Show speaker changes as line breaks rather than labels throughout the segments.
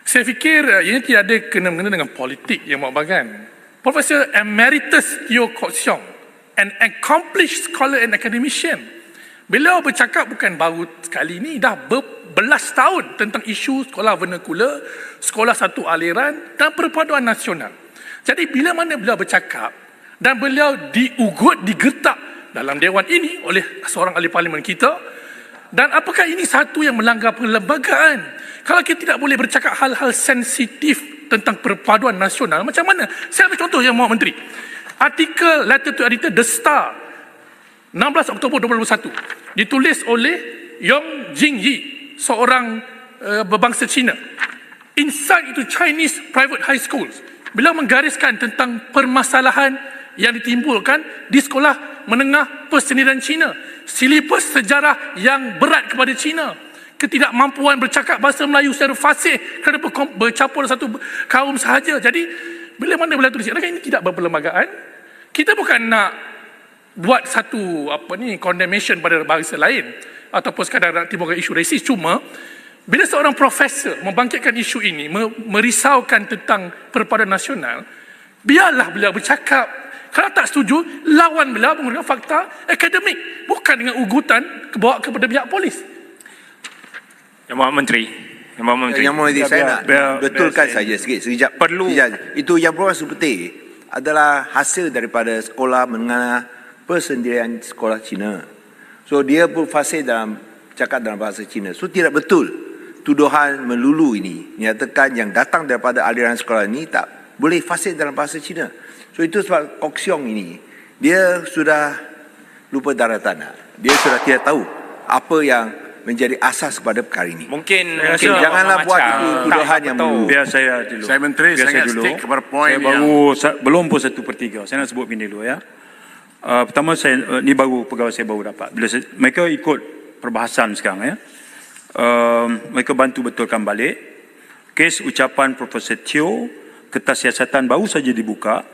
Saya fikir ini tidak ada kena-mengena dengan politik yang bagan. Profesor Emeritus Teo Kok Siong, an accomplished scholar and academician, beliau bercakap bukan baru sekali ini, dah berbelas tahun tentang isu sekolah vernakular, sekolah satu aliran dan perpaduan nasional. Jadi bila mana beliau bercakap dan beliau diugut, digertak dalam dewan ini oleh seorang ahli parlimen kita, dan apakah ini satu yang melanggar perlembagaan? Kalau kita tidak boleh bercakap hal-hal sensitif tentang perpaduan nasional, macam mana? Saya ambil contoh yang Muhammad Menteri. Artikel letter to editor The Star 16 Oktober 2021 ditulis oleh Yong Jingyi, seorang berbangsa Cina. Insight into Chinese private high schools. Beliau menggariskan tentang permasalahan yang ditimbulkan di sekolah menengah persendirian Cina. Silibus sejarah yang berat kepada Cina. Ketidakmampuan bercakap bahasa Melayu secara fasih kerana bercampur satu kaum sahaja. Jadi, bila mana beliau tulis, adakah ini tidak berperlembagaan? Kita bukan nak buat satu condemnation pada bangsa lain ataupun sekadar nak timbulkan isu rasis. Cuma, bila seorang profesor membangkitkan isu ini, merisaukan tentang perpaduan nasional, biarlah beliau bercakap. Kalau tak setuju, lawan beliau menggunakan fakta akademik, bukan dengan ugutan bawa kepada pihak polis.
Yang Muhammad Menteri.
Yang Muhammad Menteri, saya nak betulkan saja sekejap.
Perlu.
Itu yang Profesor Putih adalah hasil daripada sekolah menengah persendirian sekolah Cina. So dia pun fasih dalam cakap dalam bahasa Cina. So tidak betul tuduhan melulu ini menyatakan yang datang daripada aliran sekolah ini tak boleh fasih dalam bahasa Cina. So itu sebab Kok Siong ini dia sudah lupa darah tanah. Dia sudah tidak tahu apa yang menjadi asas kepada perkara ini.
Mungkin
janganlah buat itu tuduhan yang melulu.
Biar saya dulu.
Saya Menteri, saya nak stick kepada poin yang
belum pun 1/3. Saya nak sebut bini dulu ya. Pertama ni baru pegawai saya baru dapat. Mereka ikut perbahasan sekarang ya. Mereka bantu betulkan balik kes ucapan Profesor Teo, kertas siasatan baru saja dibuka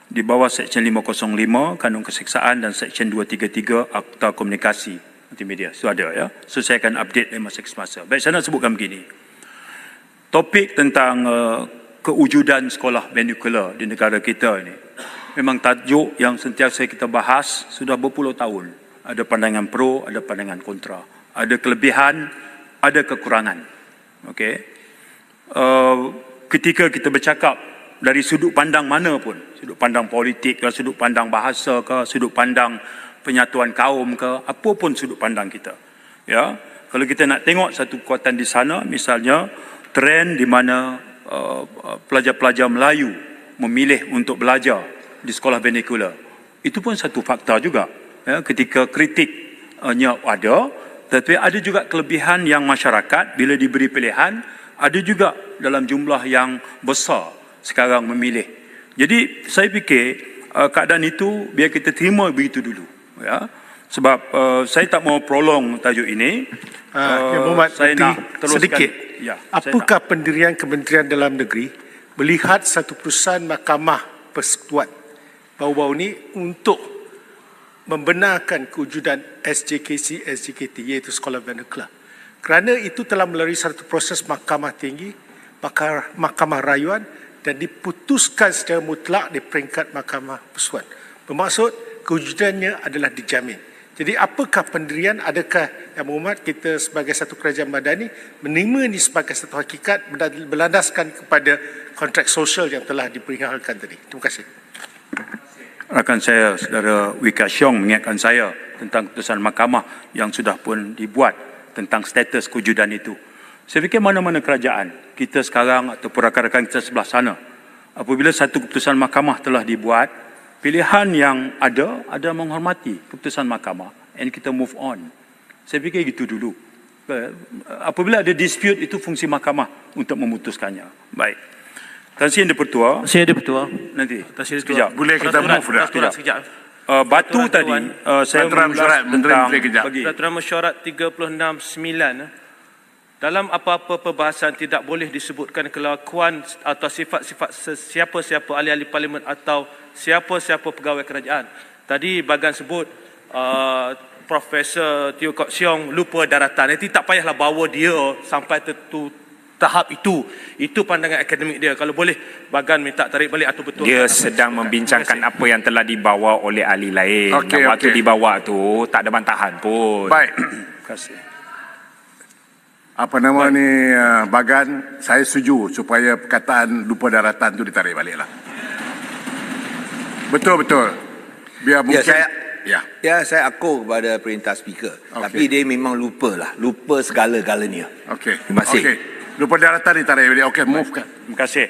di bawah Seksyen 505 Kanun Keseksaan dan Seksyen 233 Akta Komunikasi Multimedia. Itu ada ya. So saya akan update dari masa ke semasa. Baik, saya nak sebutkan begini. Topik tentang kewujudan sekolah vernacular di negara kita ini memang tajuk yang sentiasa kita bahas sudah berpuluh tahun. Ada pandangan pro, ada pandangan kontra. Ada kelebihan, ada kekurangan. Okey. Ketika kita bercakap dari sudut pandang mana pun, sudut pandang politik ke, sudut pandang bahasa ke, sudut pandang penyatuan kaum ke, apa pun sudut pandang kita. Ya, kalau kita nak tengok satu kekuatan di sana, misalnya trend di mana pelajar-pelajar Melayu memilih untuk belajar di sekolah vernacular, itu pun satu fakta juga. Ya, ketika kritiknya ada, tapi ada juga kelebihan yang masyarakat bila diberi pilihan, ada juga dalam jumlah yang besar sekarang memilih. Jadi saya fikir keadaan itu biar kita terima begitu dulu. Ya, sebab saya tak mau prolong tajuk ini. Saya nak teruskan
sedikit.
Ya,
apakah pendirian Kementerian Dalam Negeri melihat satu perusahaan Mahkamah Persekutuan baru-baru ini untuk membenarkan kewujudan SJKC, SJKT, iaitu sekolah vernacular. Kerana itu telah melalui satu proses Mahkamah Tinggi, Mahkamah Rayuan dan diputuskan secara mutlak di peringkat Mahkamah Persekutuan. Bermaksud kewujudannya adalah dijamin. Jadi apakah pendirian, adakah Yang Berhormat kita sebagai satu kerajaan madani menerima ini sebagai satu hakikat berlandaskan kepada kontrak sosial yang telah diperihalkan tadi. Terima kasih.
Rakan saya, Saudara Wika Siong mengingatkan saya tentang keputusan mahkamah yang sudah pun dibuat tentang status kewujudan itu. Saya fikir mana-mana kerajaan, kita sekarang ataupun rakan-rakan kita sebelah sana, apabila satu keputusan mahkamah telah dibuat, pilihan yang ada menghormati keputusan mahkamah and kita move on. Saya fikir gitu dulu. Apabila ada dispute, itu fungsi mahkamah untuk memutuskannya. Baik. Tan Sri Pertua.
Saya ada Pertua.
Nanti.
Sekejap. Boleh kita move dah.
Sekejap.
Batu tadi, saya
Peraturan Mesyuarat 36(9). Dalam apa-apa perbahasan tidak boleh disebutkan kelakuan atau sifat-sifat siapa-siapa ahli-ahli parlimen atau siapa-siapa pegawai kerajaan. Tadi bagan sebut Profesor Teo Kok Siong lupa daratan. Nanti tak payahlah bawa dia sampai tahap itu. Itu pandangan akademik dia. Kalau boleh Bagan minta tarik balik atau betul.
Dia sedang membincangkan apa yang telah dibawa oleh ahli lain.
Okey,
Dan waktu
okey.
dibawa tu tak ada bantahan pun.
Baik.
Terima kasih.
Apa nama ni Bagan, saya setuju supaya perkataan lupa daratan tu ditarik balik lah. Betul. Biar mungkin.
Saya akur kepada perintah speaker.
Okey.
Tapi dia memang lupa segala-galanya.
Okey.
Terima kasih.
Okey. Lupa daratan ditarik balik. Okey, move kan.
Terima kasih.